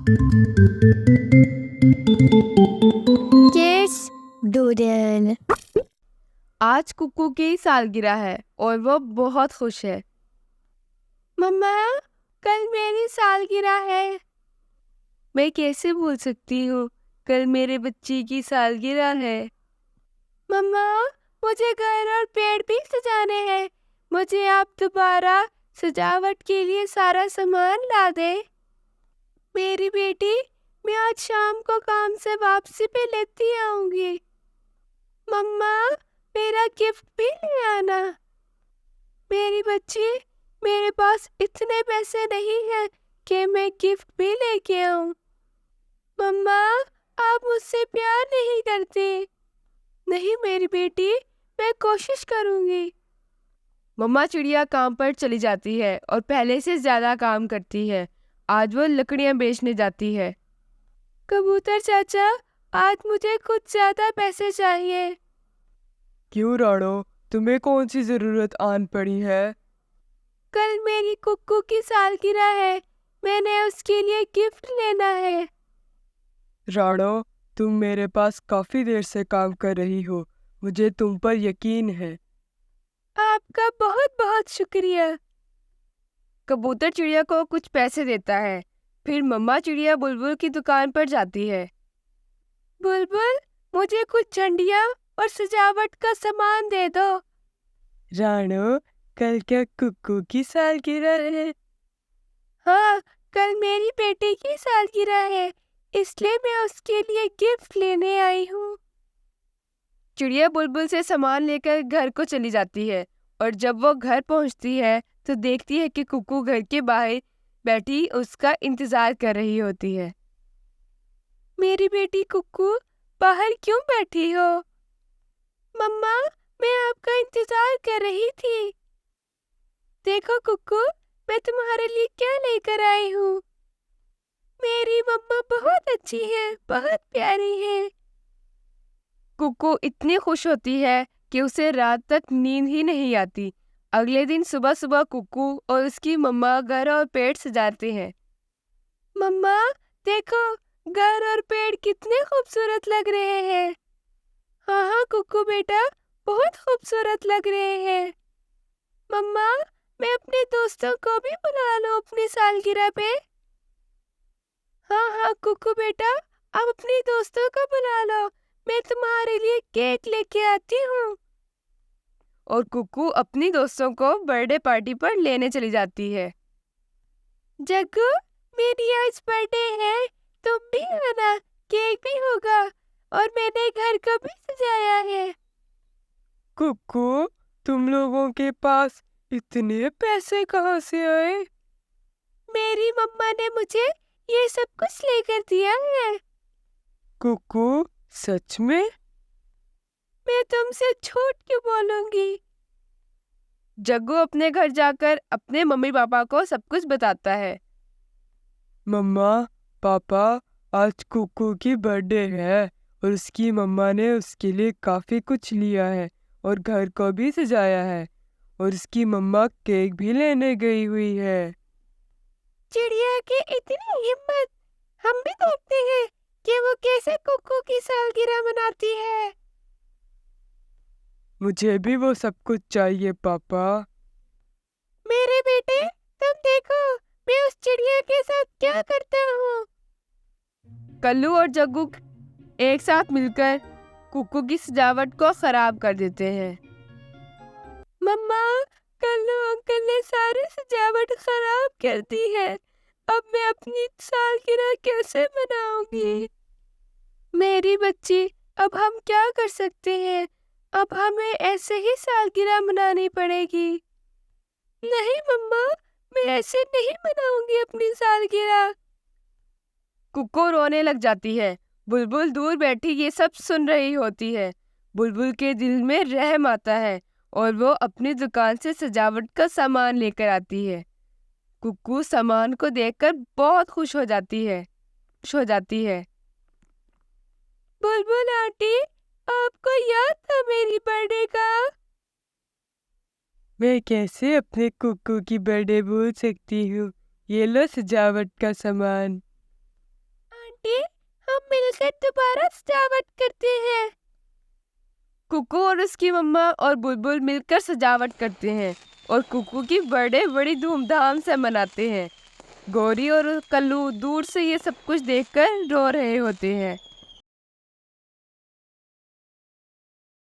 Kids Doodle। आज कुक्कू की सालगिरह है और वो बहुत खुश है। मम्मा, कल मेरी सालगिरह है। मैं कैसे भूल सकती हूँ, कल मेरे बच्चे की सालगिरह है। मम्मा, मुझे घर और पेड़ भी सजाने हैं। मुझे आप दोबारा सजावट के लिए सारा सामान ला दे। मेरी बेटी, मैं आज शाम को काम से वापसी पे लेती आऊंगी। मम्मा, मेरा गिफ्ट भी ले आना। मेरी बच्ची, मेरे पास इतने पैसे नहीं हैं कि मैं गिफ्ट भी लेके आऊं। मम्मा, आप मुझसे प्यार नहीं करती। नहीं मेरी बेटी, मैं कोशिश करूंगी। मम्मा चिड़िया काम पर चली जाती है और पहले से ज्यादा काम करती है। आज वो लकड़ियां बेचने जाती है। कबूतर चाचा, आज मुझे कुछ ज्यादा पैसे चाहिए। क्यों राणो, तुम्हें कौन सी जरूरत आन पड़ी है? कल मेरी कुक्कू की सालगिरह है। मैंने उसके लिए गिफ्ट लेना है। राणो, तुम मेरे पास काफी देर से काम कर रही हो। मुझे तुम पर यकीन है। आपका बहुत बहुत शुक्रिया। कबूतर चिड़िया को कुछ पैसे देता है। फिर मम्मा चिड़िया बुलबुल की दुकान पर जाती है। बुलबुल, मुझे कुछ झंडियाँ और सजावट का सामान दे दो। राणो, कल क्या कुक्कू की सालगिरह है? हाँ, कल मेरी बेटी की सालगिरह है, इसलिए मैं उसके लिए गिफ्ट लेने आई हूँ। चिड़िया बुलबुल से सामान लेकर घर को चली जाती है और जब वो घर पहुंचती है तो देखती है कि कुक्कू घर के बाहर बैठी उसका इंतजार कर रही होती है। मेरी बेटी कुक्कू, बाहर क्यों बैठी हो? मम्मा, मैं आपका इंतजार कर रही थी। देखो कुक्कू, मैं तुम्हारे लिए क्या लेकर आई हूँ। मेरी मम्मा बहुत अच्छी है, बहुत प्यारी है। कुक्कू इतनी खुश होती है कि उसे रात तक नींद ही नहीं आती। अगले दिन सुबह सुबह कुक्कू और उसकी मम्मा घर और पेड़ सजाते हैं। मम्मा, देखो, घर और पेड़ कितने खूबसूरत लग रहे हैं। हाँ हाँ कुक्कू बेटा, बहुत खूबसूरत लग रहे हैं। मम्मा, मैं अपने दोस्तों को भी बुला लूं अपनी सालगिरह पे? हाँ हाँ कुक्कू बेटा, आप अपने दोस्तों को बुला लो। मैं तुम्हारे लिए केक लेके आती हूँ। और कुक्कू अपनी दोस्तों को बर्थडे पार्टी पर लेने चली जाती है। जग्गू, मेरी आज बर्थडे है, तुम भी आना, केक भी होगा और मैंने घर को भी सजाया है। कुक्कू, तुम लोगों के पास इतने पैसे कहाँ से आए? मेरी मम्मा ने मुझे ये सब कुछ लेकर दिया है। कुक्कू, सच में? मैं तुमसे झूठ क्यों बोलूंगी? जग्गू अपने घर जाकर अपने मम्मी पापा को सब कुछ बताता है। मम्मा, पापा, आज कुक्कू की बर्थडे है और उसकी मम्मा ने उसके लिए काफी कुछ लिया है और घर को भी सजाया है और उसकी मम्मा केक भी लेने गई हुई है। चिड़िया की इतनी हिम्मत! हम भी देखते हैं कि वो कैसे कुक्कू की सालगिरह मनाती है। मुझे भी वो सब कुछ चाहिए पापा। मेरे बेटे, तुम देखो, मैं उस चिड़िया के साथ क्या करता हूँ। कल्लू और जग्गू एक साथ मिलकर कुक्कू की सजावट को खराब कर देते हैं। मम्मा, कल्लू अंकल ने सारी सजावट खराब कर दी है। अब मैं अपनी सालगिरह कैसे मनाऊंगी? मेरी बच्ची, अब हम क्या कर सकते हैं? अब हमें ऐसे ही सालगिरह मनानी पड़ेगी। नहीं मम्मा, मैं ऐसे नहीं मनाऊंगी अपनी सालगिरह। कुक्कू रोने लग जाती है। बुलबुल दूर बैठी ये सब सुन रही होती है। बुलबुल के दिल में रहम आता है और वो अपनी दुकान से सजावट का सामान लेकर आती है। कुक्कू सामान को देखकर बहुत खुश हो जाती है। बुलबुल आंटी, आपको याद था मेरी बर्थडे का? मैं कैसे अपने कुक्कू की बर्थडे भूल सकती हूँ। ये लो सजावट का सामान। बेटे, हम मिलकर दोबारा सजावट करते हैं। कुकू और उसकी मम्मा और बुलबुल मिलकर सजावट करते हैं और कुकू की बर्थडे बड़ी धूमधाम से मनाते हैं। गौरी और कल्लू दूर से ये सब कुछ देखकर रो रहे होते हैं।